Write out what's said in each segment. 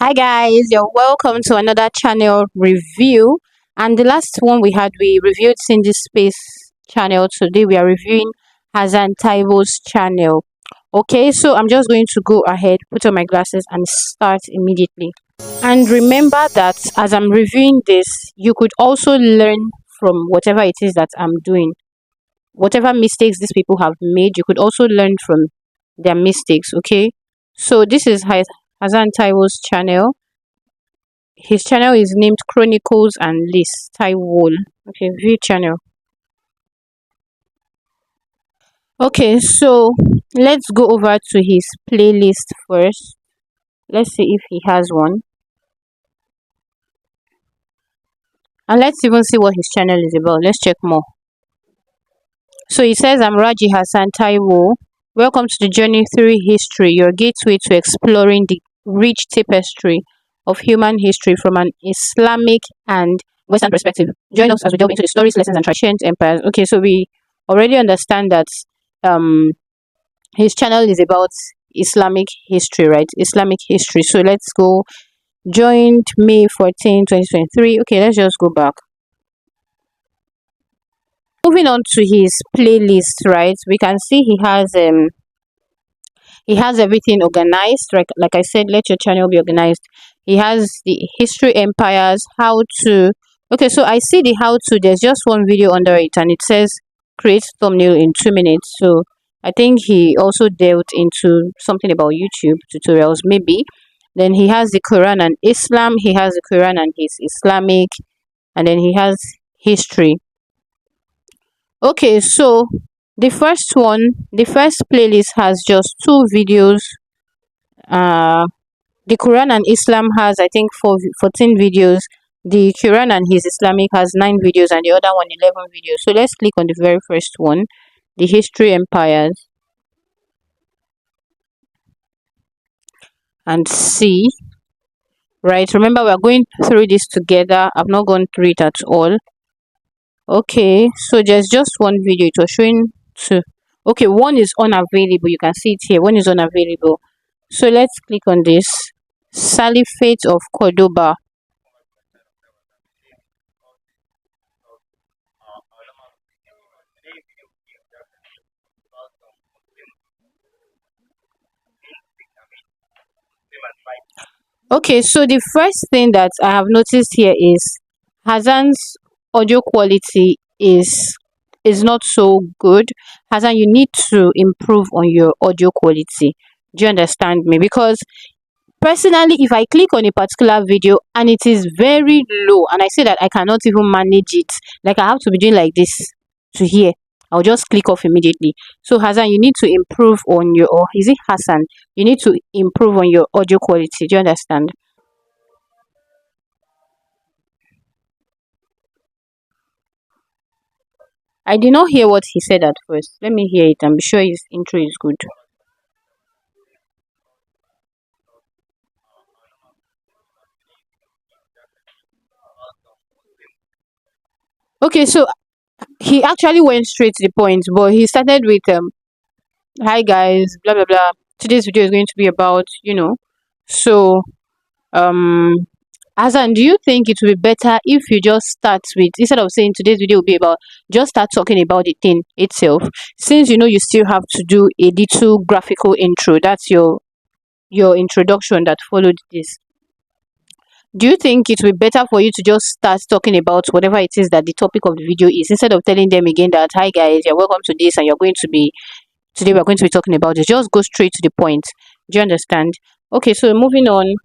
Hi guys, you're welcome to another channel review. And the last one we reviewed Cindy Space channel. Today we are reviewing Hassan Taibo's channel. Okay, so I'm just going to go ahead, put on my glasses and start immediately. And remember that as I'm reviewing this, you could also learn from whatever it is that I'm doing. Whatever mistakes these people have made, you could also learn from their mistakes, okay? So this is Hassan Taibo's channel. His channel is named Chronicles and Lists Taiwo. Okay, view channel. Okay, so let's go over to his playlist first. Let's see if he has one. And let's even see what his channel is about. Let's check more. So he says, I'm Raji Hassan Taiwo. Welcome to the journey through history, your gateway to exploring the rich tapestry of human history from an Islamic and Western perspective. Join us as we delve into the stories, lessons, and ancient empires. Okay, so we already understand that um his channel is about Islamic history, right? Islamic history. So let's go. Joined May 14, 2023. Okay, let's just go back. Moving on to his playlist, right? We can see he has everything organized. Like I said, let your channel be organized. He has the history empires, how to. Okay, so I see the how to. There's just one video under it, and it says create thumbnail in 2 minutes. So I think he also delved into something about YouTube tutorials, maybe. Then he has the Quran and Islam. He has the Quran and his Islamic, and then he has history. Okay, so the first playlist has just two videos. Uh, the Quran and Islam has, I think, 14 videos. The Quran and his Islamic has 9 videos, and the other one 11 videos. So let's click on the very first one, the history empires, and see. Right, remember we are going through this together. I've not gone through it at all. Okay, so there's just one video. It was showing two. Okay, one is unavailable. You can see it here. One is unavailable. So let's click on this. Salifate of Cordoba. Okay, so the first thing that I have noticed here is Hassan's audio quality is not so good. Hassan, you need to improve on your audio quality. Do you understand me? Because personally, if I click on a particular video and it is very low and I say that I cannot even manage it, like I have to be doing like this to hear, I'll just click off immediately. So Hassan, you need to improve on your, or is it Hassan? You need to improve on your audio quality. Do you understand? I did not hear what he said at first. Let me hear it and be sure his intro is good. Okay, so he actually went straight to the point, but he started with hi guys, blah blah blah. Today's video is going to be about, so um Azan, do you think it would be better if you just start with, instead of saying today's video will be about, just start talking about the thing itself, since you still have to do a little graphical intro. That's your introduction that followed this. Do you think it will be better for you to just start talking about whatever it is that the topic of the video is, instead of telling them again that hi guys, you're welcome to this and you're going to be, today we're going to be talking about it. Just go straight to the point. Do you understand? Okay, so moving on.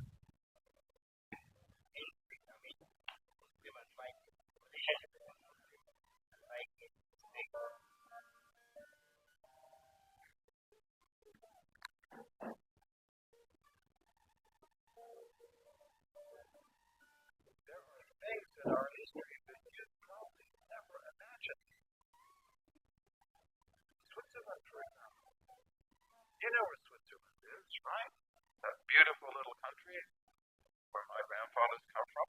You know where Switzerland is, right? That beautiful little country where my grandfathers come from,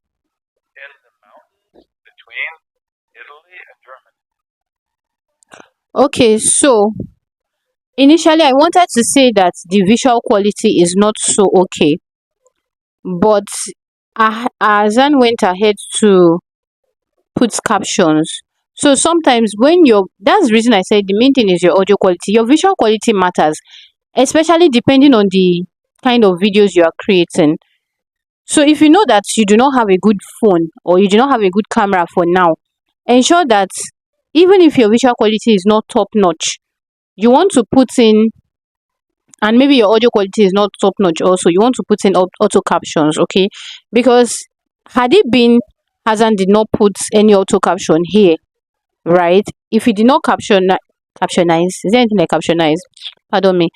in the mountains between Italy and Germany. Okay, so initially I wanted to say that the visual quality is not so okay, but Azan went ahead to put captions. So sometimes when you're that's the reason I said the main thing is your audio quality. Your visual quality matters, especially depending on the kind of videos you are creating. So if you know that you do not have a good phone or you do not have a good camera for now, ensure that even if your visual quality is not top notch, you want to put in, and maybe your audio quality is not top notch also, you want to put in auto captions, okay? Because had it been Hassan did not put any auto caption here, right? If he did not captionize, is there anything like captionize? Pardon me.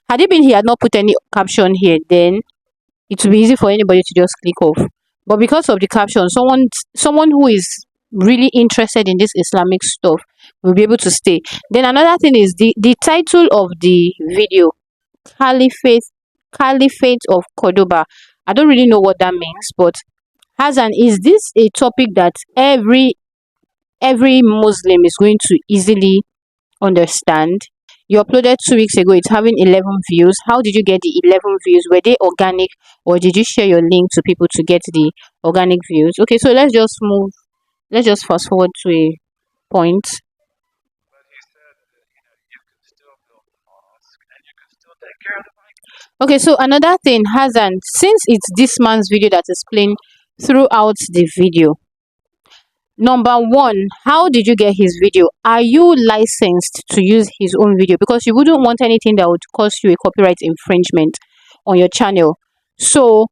Had it been he had not put any caption here, then it will be easy for anybody to just click off. But because of the caption, someone who is really interested in this Islamic stuff will be able to stay. Then another thing is the title of the video, Caliphate Caliphate of Cordoba. I don't really know what that means, but Hassan, is this a topic that every Muslim is going to easily understand? You uploaded 2 weeks ago, it's having 11 views. How did you get the 11 views? Were they organic, or did you share your link to people to get the organic views? Okay, so let's just fast forward to a point. But he said that, you can still build the mosque and you can still take care of the bike. Okay, so another thing, Hassan, since it's this man's video that is playing throughout the video, number one, how did you get his video? Are you licensed to use his own video? Because you wouldn't want anything that would cause you a copyright infringement on your channel. So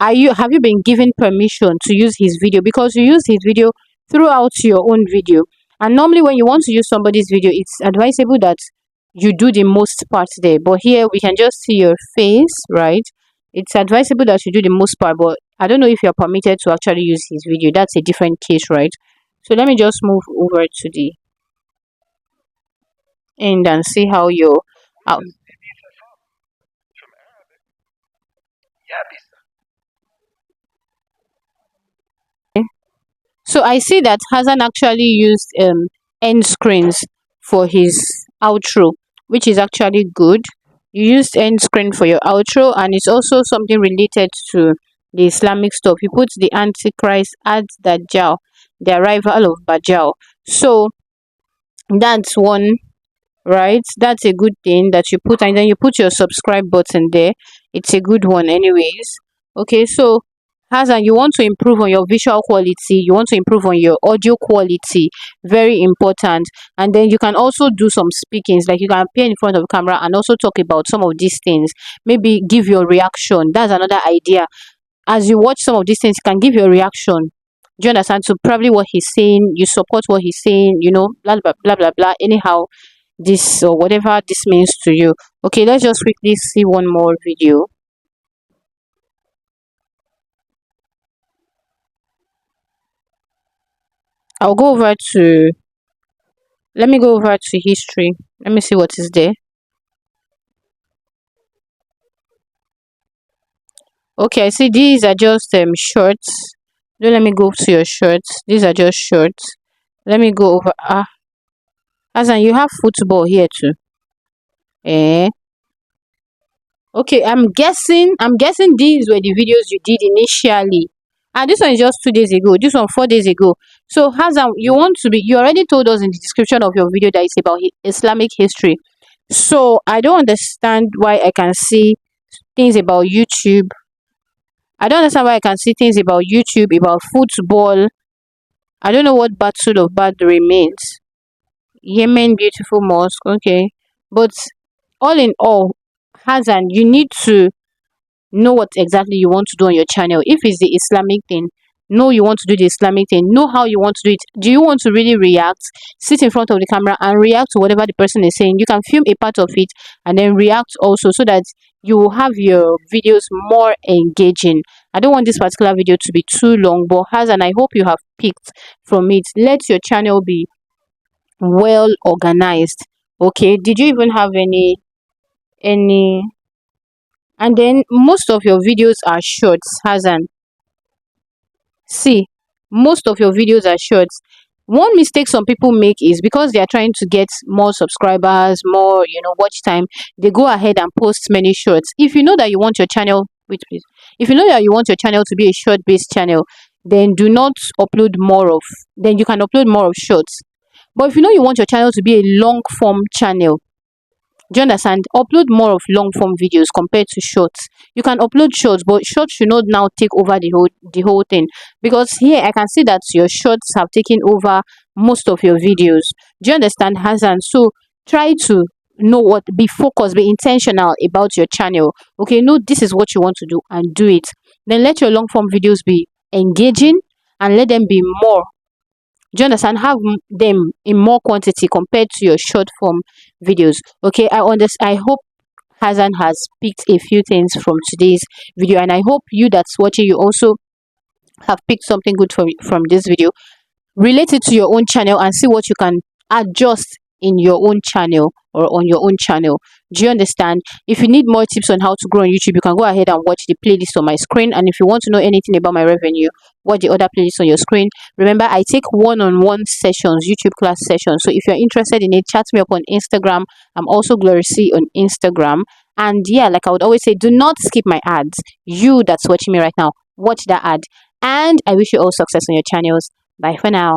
have you been given permission to use his video? Because you use his video throughout your own video, and normally when you want to use somebody's video, it's advisable that you do the most part there. But here we can just see your face, right? It's advisable that you do the most part, but I don't know if you're permitted to actually use his video. That's a different case, right? So let me just move over to the end and see how your What how, is Bibi Safam? From Arabic. Yabisa. so I see that Hassan actually used end screens for his outro, which is actually good. You used end screen for your outro, and it's also something related to the Islamic stuff. You put the Antichrist at Dajjal, the arrival of Bajjal. So that's one, right? That's a good thing that you put, and then you put your subscribe button there. It's a good one, anyways. Okay, so Hassan, you want to improve on your visual quality, you want to improve on your audio quality, very important. And then you can also do some speakings, like you can appear in front of the camera and also talk about some of these things. Maybe give your reaction. That's another idea. As you watch some of these things, you can give your reaction. Do you understand? So probably what he's saying, you support what he's saying, blah blah blah blah blah. Anyhow, this or whatever this means to you. Okay, let's just quickly see one more video. I'll go over to let me go over to history. Let me see what is there. Okay, I see these are just shorts. Don't let me go to your shorts. These are just shorts. Let me go over. Hassan, you have football here too. Eh. Okay, I'm guessing these were the videos you did initially. And this one is just 2 days ago. This one 4 days ago. So Hassan, you already told us in the description of your video that it's about Islamic history. So I don't understand why I can see things about YouTube. I don't understand why I can see things about YouTube, about football. I don't know what Battle of Badr means. Yemen, beautiful mosque. Okay. But all in all, Hassan, you need to know what exactly you want to do on your channel. If it's the Islamic thing, know you want to do the Islamic thing, know how you want to do it. Do you want to really react, sit in front of the camera and react to whatever the person is saying? You can film a part of it and then react also, so that you will have your videos more engaging. I don't want this particular video to be too long, but Hassan, I hope you have picked from it. Let your channel be well organized. Okay, did you even have any and then most of your videos are shorts, Hassan. See, most of your videos are shorts. One mistake some people make is because they are trying to get more subscribers, more, watch time, they go ahead and post many shorts. If you know that you want your channel, wait please. If you know that you want your channel to be a short based channel, then do not upload more of, then you can upload more of shorts. But if you know you want your channel to be a long form channel, do you understand? Upload more of long form videos compared to shorts. You can upload shorts, but shorts should not now take over the whole thing. Because here I can see that your shorts have taken over most of your videos. Do you understand, Hassan? So try to know what, be focused, be intentional about your channel. Okay, know this is what you want to do and do it. Then let your long form videos be engaging and let them be more, do you understand? Have them in more quantity compared to your short form videos. Okay, I understand. I hope Hazan has picked a few things from today's video, and I hope you that's watching, you also have picked something good from this video. Relate it to your own channel and see what you can adjust in your own channel or on your own channel. Do you understand? If you need more tips on how to grow on YouTube, you can go ahead and watch the playlist on my screen. And if you want to know anything about my revenue, watch the other playlist on your screen. Remember, I take one-on-one sessions, YouTube class sessions. So if you're interested in it, chat me up on Instagram. I'm also Ceey on Instagram. And yeah, like I would always say, do not skip my ads. You that's watching me right now, watch that ad. And I wish you all success on your channels. Bye for now.